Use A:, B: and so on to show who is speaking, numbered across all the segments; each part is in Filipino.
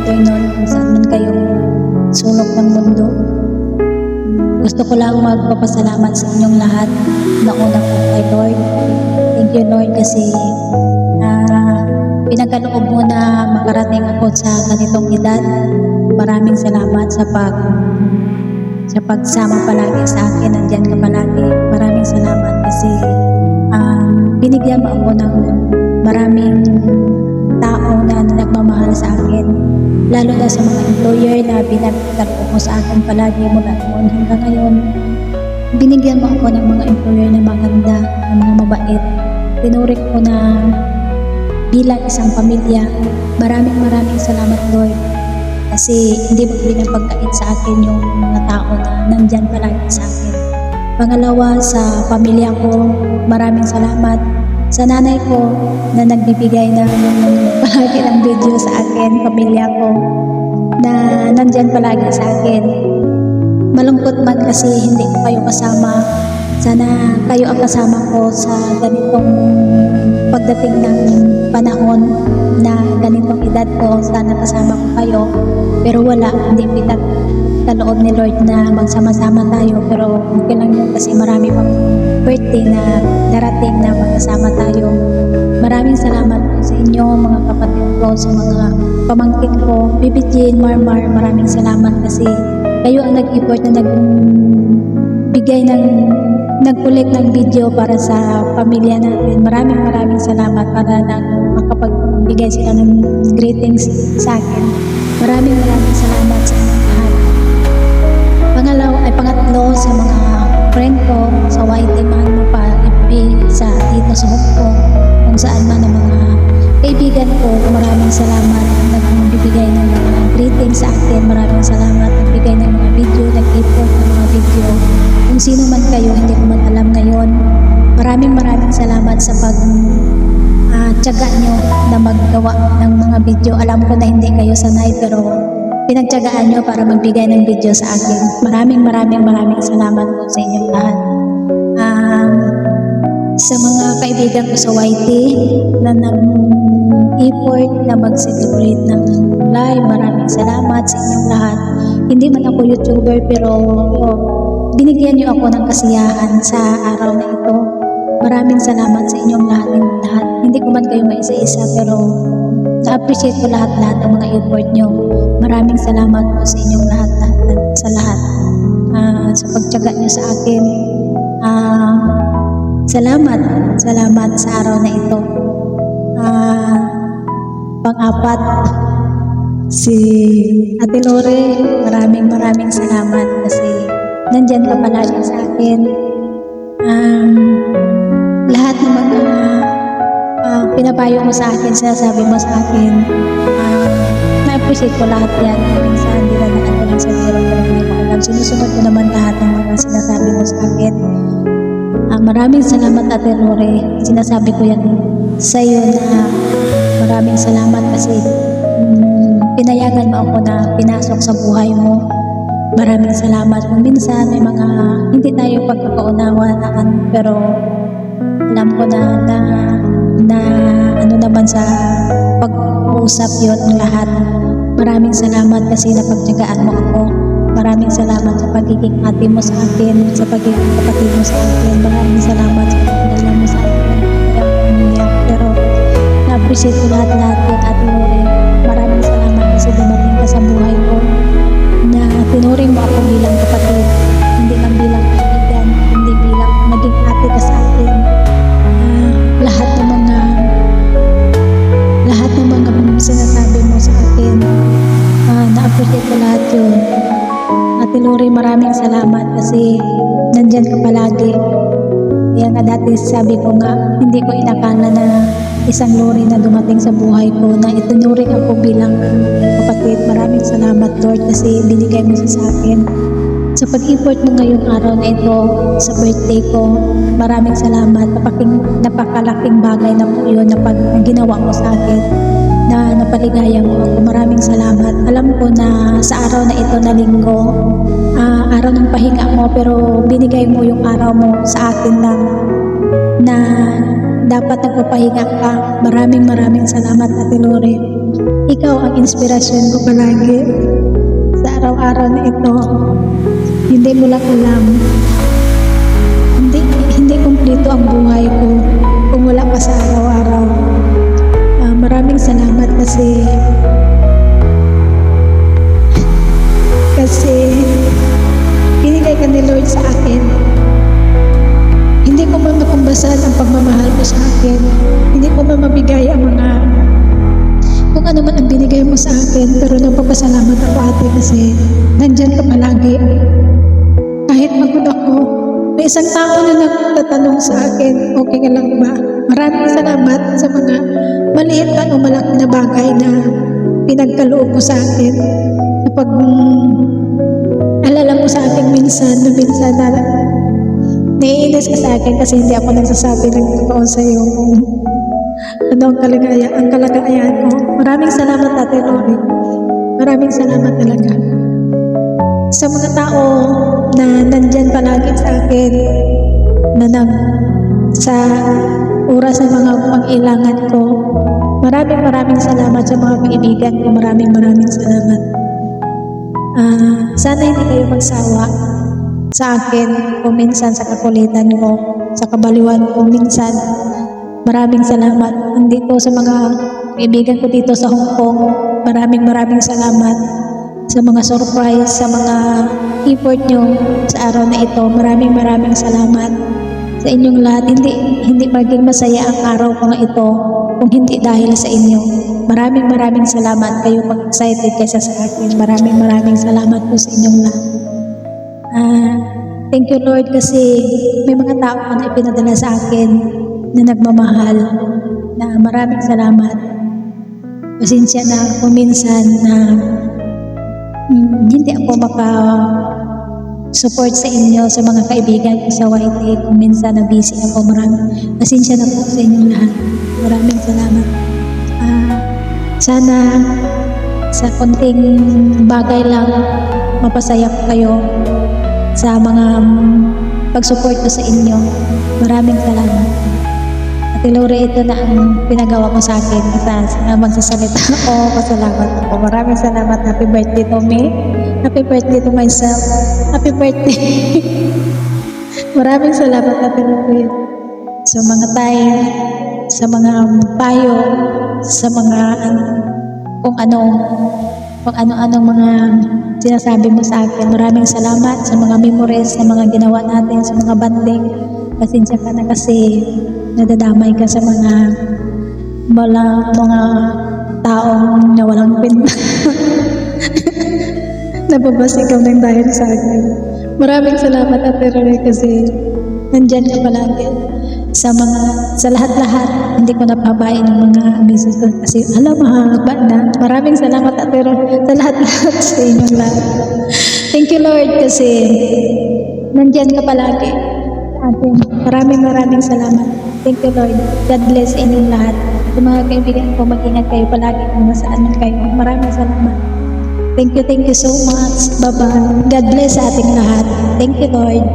A: afternoon kung saan man kayong sulok ng mundo. Gusto ko lang magpapasalamat sa inyong lahat na una po kay Lord. Thank you Lord kasi pinagkaloob mo na makarating ako sa ganitong edad. Maraming salamat sa pagsama palagi sa akin. Nandyan ka palagi. Maraming salamat kasi binigyan mo ako ng maraming tao na nagmamahal sa akin, lalo na sa mga employer na pinagkaloob mo sa akin palagi mula noon hanggang ngayon. Binigyan mo ako ng mga employer na maganda, na mga mabait. Tinurik ko na bilang isang pamilya. Maraming salamat Lord kasi hindi mo pinapagkait sa akin yung mga tao na nandyan palagi sa akin. Pangalawa, sa pamilya ko, maraming salamat. Sa nanay ko na nagbibigay ng palagi ng video sa akin, pamilya ko na nandyan palagi sa akin. Malungkot man kasi hindi ko kayo kasama. Sana kayo ang kasama ko sa ganitong pagdating ng panahon na ganitong edad ko. Sana kasama ko kayo. Pero wala, hindi kaloob ni Lord na magsama-sama tayo, pero okay lang yun kasi marami pang birthday na darating na magkasama tayo. Maraming salamat po sa inyo mga kapatid ko, sa mga pamangkin ko, Bibi Jean, Marmar, maraming salamat kasi kayo ang nag-effort na nag-collect ng video para sa pamilya natin. Maraming salamat para makapagbigay sila ng greetings sa akin. Maraming salamat sa inyo lahat. Pangatlo, sa mga friend ko, sa YT man mo pa, FB, sa dito sa Hong Kong, kung saan man ang mga kaibigan ko, maraming salamat nagbibigay ng mga greetings sa akin. Maraming salamat nagbigay ng mga video, nag-effort ng mga video. Kung sino man kayo, hindi ko man alam ngayon. Maraming salamat sa tiyaga nyo na maggawa ng mga video. Alam ko na hindi kayo sanay pero pinagtiyagaan nyo para magbigay ng video sa akin. Maraming salamat po sa inyong lahat. Sa mga kaibigan ko sa YT na nag-effort na mag-celebrate ng live, maraming salamat sa inyong lahat. Hindi man ako YouTuber pero binigyan nyo ako ng kasiyahan sa araw na ito. Maraming salamat sa inyong lahat. Hindi ko man kayo maisa-isa pero na-appreciate ko lahat ng mga effort nyo. Maraming salamat po sa inyong lahat sa lahat. Sa pagtiyaga nyo sa akin. Salamat sa araw na ito. Pang-apat, si Ate Lore, maraming salamat kasi nandyan ka palagi sa akin. Lahat ng mga pinapayo mo sa akin, sinasabi mo sa akin, na-appreciate ko lahat yan. Minsan, dinadaan ko lang sa biro pero hindi ko alam. Sinusunod ko naman lahat ng mga sinasabi mo sa akin. Maraming salamat Ate Lore. Sinasabi ko yan sa iyo na maraming salamat kasi pinayagan mo ako na pinasok sa buhay mo. Maraming salamat. Kung minsan may mga hindi tayo pagkakaunawaan pero alam ko na ano naman sa pag-uusap yun ang lahat. Maraming salamat kasi napagtiyagaan mo ako. Maraming salamat sa pagiging ate mo sa akin, sa pagiging kapatid mo sa akin. Maraming salamat sa pagdala mo sa akin. Pero na-appreciate ko lahat yun Ate Lore. Maraming salamat kasi dumating ka sa buhay ko na tinuring mo ako bilang kapatid, hindi lang bilang kaibigan, hindi bilang naging ate ka sa akin. Lahat ng mga sinasabi mo sa akin, na-appreciate ko lahat yun. Ate Lore, maraming salamat kasi nandyan ka palagi. Kaya nga dati sabi ko nga, hindi ko inakala na isang Lore na dumating sa buhay ko na itinuring ako bilang kapatid. Maraming salamat Lord kasi binigay mo sa akin. Sa pag-effort mo ngayong araw na ito, sa birthday ko, maraming salamat. Napakalaking bagay na po yun na ginawa mo sa akin, na napaligaya mo ako. Maraming salamat. Alam ko na sa araw na ito na linggo, araw ng pahinga mo, pero binigay mo yung araw mo sa akin lang na dapat nagpapahinga ka. Maraming salamat, Ate Lore. Ikaw ang inspirasyon ko palagi sa araw-araw na ito. Hindi mo lang alam. Hindi kumpleto ang buhay ko kung wala ka sa araw-araw. Maraming salamat kasi binigay ka ni Lord sa akin. Hindi ko man makumbasan ang pagmamahal mo sa akin. Hindi ko man mabigay ang mga kung ano man ang binigay mo sa akin, pero nagpapasalamat ako, ate, kasi nandyan ka palagi. Kahit pagod ako, may isang tao na nagtatanong sa akin, okay ka lang ba? Maraming salamat sa mga maliit man o malaki na bagay na pinagkaloob mo sa akin. Kapag alala mo sa akin minsan na naiinis ka sa akin kasi hindi ako nagsasabi ng totoo sa iyo kung ano ang kalagayan mo. Maraming salamat, Ate Lori. Maraming salamat talaga. Sa mga tao na nandyan palagi sa akin, sa oras ng mga pang-ilangan ko, maraming salamat sa mga kaibigan ko. Maraming salamat. Sana hindi kayo magsawa sa akin kung minsan sa kakulitan ko, sa kabaliwan ko minsan. Maraming salamat. Andito sa mga kaibigan ko dito sa Hong Kong, maraming salamat sa mga surprise, sa mga effort nyo sa araw na ito. Maraming salamat sa inyong lahat. Hindi maging masaya ang araw ko na ito kung hindi dahil sa inyo. Maraming salamat. Kayo mag-excited kaysa sa akin. Maraming salamat po sa inyong lahat. Thank you, Lord, kasi may mga tao na ipinadala sa akin na nagmamahal, na maraming salamat. Pasensya na kung minsan na hindi ako support sa inyo, sa mga kaibigan ko sa YT. Kung minsan na busy ako, pasensya na po sa inyong lahat. Maraming salamat. Sana sa konting bagay lang mapasaya ko kayo sa mga pag-support ko sa inyo. Maraming salamat. Ate Lore, ito na ang pinagawa mo sa akin sa magsasalita ako. Pasalamat ako. Maraming salamat. Happy birthday to me. Happy birthday to myself. Happy birthday. Maraming salamat, Ate Lore, sa mga time, sa mga payo, sa mga kung ano-anong mga sinasabi mo sa akin. Maraming salamat sa mga memories na mga ginawa natin, sa mga banding. Pasensya ka na kasi nadadamay ka sa mga taong na walang pinta. Nababasigaw ng dahil sa akin. Maraming salamat, Ate Lore, kasi nandyan ka palagi sa lahat-lahat. Hindi ko napabain ng mga misis ko kasi mahaba na. Maraming salamat, Ate Lore, sa lahat-lahat sa inyong lahat. Thank you, Lord, kasi nandyan ka palagi sa atin. Maraming salamat. Thank you, Lord. God bless inyong lahat. Sa mga kaibigan ko, mag-ingat kayo palagi kung nasaan man kayo. Maraming salamat. Thank you so much. Bye-bye. God bless sa ating lahat. Thank you, Lord.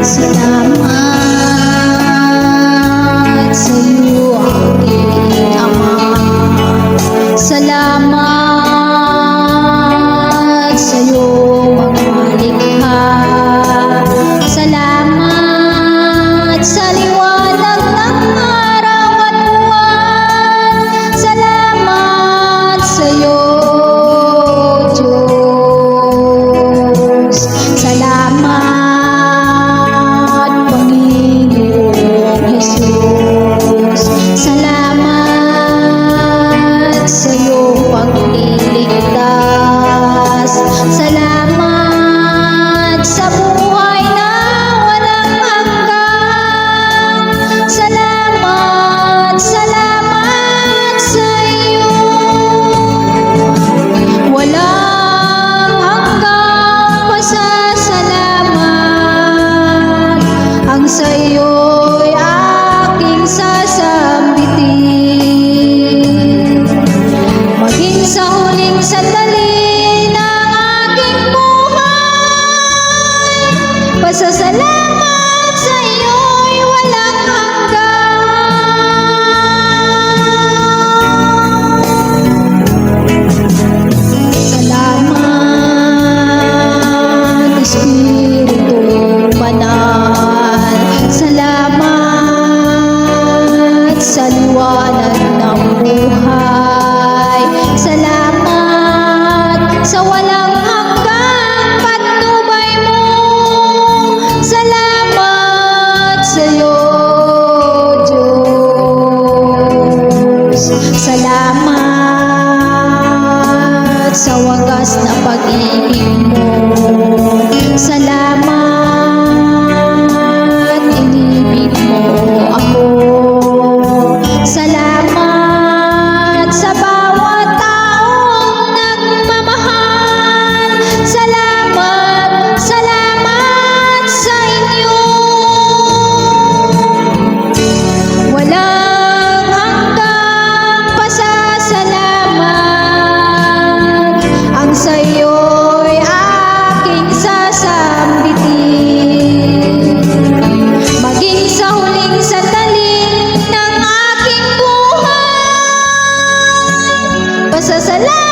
B: Salamat sa iyo, aking Ama. Salamat sa iyo, magmalikha. liwanag ng buhay. Salamat sa walang hanggang patnubay mo. Salamat sa'yo, Diyos. Salamat sa wagas na pag-ibig mo. Salamat, inibig mo ako. Salamat sa bawat taong nagmamahal. Salamat, salamat sa inyo. Walang hanggang pasasalamat ang sa'yo'y aking sasambitin. Maging sa huling sandali ng aking buhay, pasasalamat